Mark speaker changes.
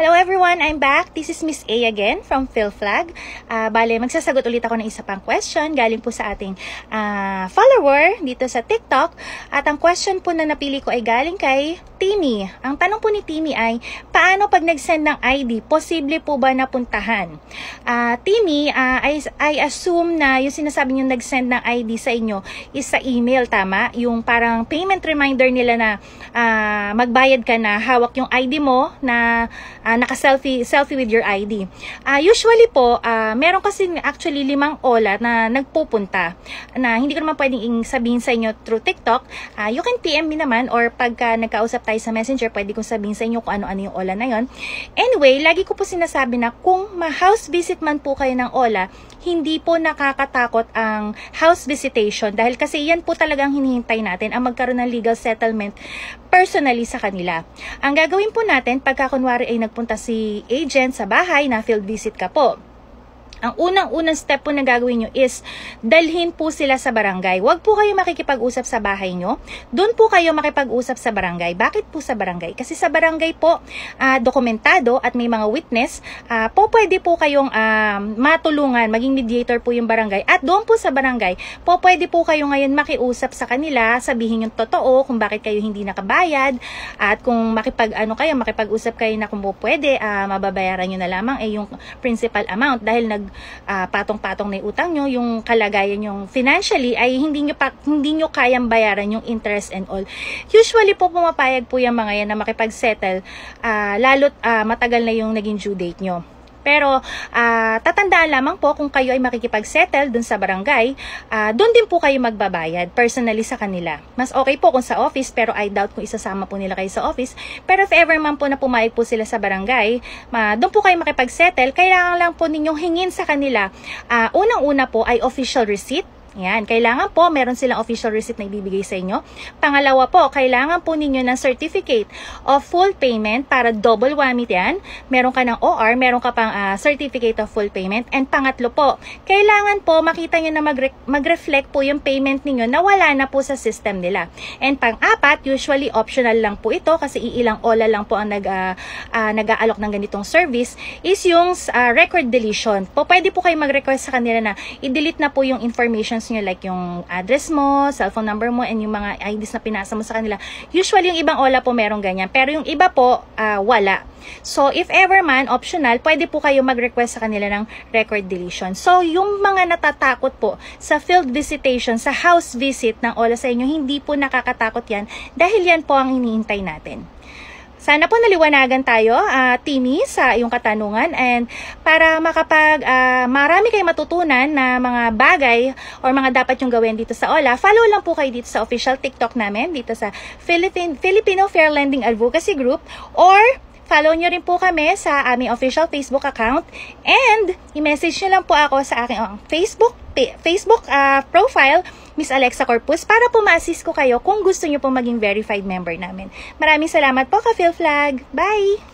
Speaker 1: Hello everyone, I'm back. This is Miss A again from PhilFlag. Bale, magsasagot ulit ako ng isa pang question galing po sa ating follower dito sa TikTok. At ang question po na napili ko ay galing kay Timmy. Ang tanong po ni Timmy ay, paano pag nag-send ng ID, posible po ba napuntahan? Timmy, I assume na yung sinasabi nyo nag-send ng ID sa inyo is sa email, tama? Yung parang payment reminder nila na magbayad ka na, hawak yung ID mo na naka-selfie with your ID. Usually po, meron kasi actually 5 OLA na nagpupunta na hindi ko naman pwedeng sabihin sa inyo through TikTok. You can PM me naman, or pagka nagkausap tayo sa Messenger, pwede kong sabihin sa inyo kung ano-ano yung OLA na yon. Anyway, lagi ko po sinasabi na kung ma-house visit man po kayo ng OLA, hindi po nakakatakot ang house visitation dahil kasi yan po talagang hinihintay natin, ang magkaroon ng legal settlement personally sa kanila. Ang gagawin po natin pagka kunwari ay nagpunta si agent sa bahay na field visit ka po, ang unang step po na gagawin nyo is dalhin po sila sa barangay. Huwag po kayo makikipag-usap sa bahay nyo. Doon po kayo makipag-usap sa barangay. Bakit po sa barangay? Kasi sa barangay po, dokumentado at may mga witness, pwede po kayong matulungan, maging mediator po yung barangay. At doon po sa barangay, pwede po kayo ngayon makiusap sa kanila, sabihin yung totoo kung bakit kayo hindi nakabayad, at kung makipag-usap kayo na kung po pwede, mababayaran nyo na lamang yung principal amount dahil patong-patong na yung utang nyo, yung kalagayan yung financially ay hindi nyo kayang bayaran yung interest and all. Usually po pumapayag po yung mga yan na makipag-settle, lalo't matagal na yung naging due date nyo. Pero tatandaan lamang po, kung kayo ay makikipag-settle dun sa barangay, dun din po kayo magbabayad personally sa kanila. Mas okay po kung sa office, pero I doubt kung isasama po nila kayo sa office. Pero if ever man po na pumayag po sila sa barangay, dun po kayo makipag-settle, kailangan lang po ninyong hingin sa kanila. Unang-una po ay official receipt. Yan, kailangan po meron silang official receipt na ibibigay sa inyo. Pangalawa po, kailangan po ninyo ng certificate of full payment para double whammy yan. Meron ka ng OR, meron ka pang certificate of full payment. And pangatlo po, kailangan po makita nyo na mag-reflect po yung payment ninyo na wala na po sa system nila. And pang-apat, usually optional lang po ito kasi iilang OLA lang po ang nag-aalok ng ganitong service, is yung record deletion. Pwede po kayo mag-request sa kanila na i-delete na po yung information nyo, like yung address mo, cellphone number mo, and yung mga IDs na pinasa mo sa kanila. Usually yung ibang OLA po merong ganyan, pero yung iba po wala. So if ever man optional, pwede po kayo mag-request sa kanila ng record deletion. So yung mga natatakot po sa field visitation, sa house visit ng OLA sa inyo, hindi po nakakatakot yan dahil yan po ang iniintay natin. Sana po naliwanagan tayo, Timmy, sa iyong katanungan, and para marami kayong matutunan na mga bagay or mga dapat yung gawin dito sa OLA, follow lang po kayo dito sa official TikTok namin, dito sa Filipino Fair Lending Advocacy Group, or follow nyo rin po kami sa aming official Facebook account, and i-message nyo lang po ako sa aking Facebook profile, Miss Alexa Corpus, para po ma-assist ko kayo kung gusto nyo po maging verified member namin. Maraming salamat po, ka PhilFlag. Bye!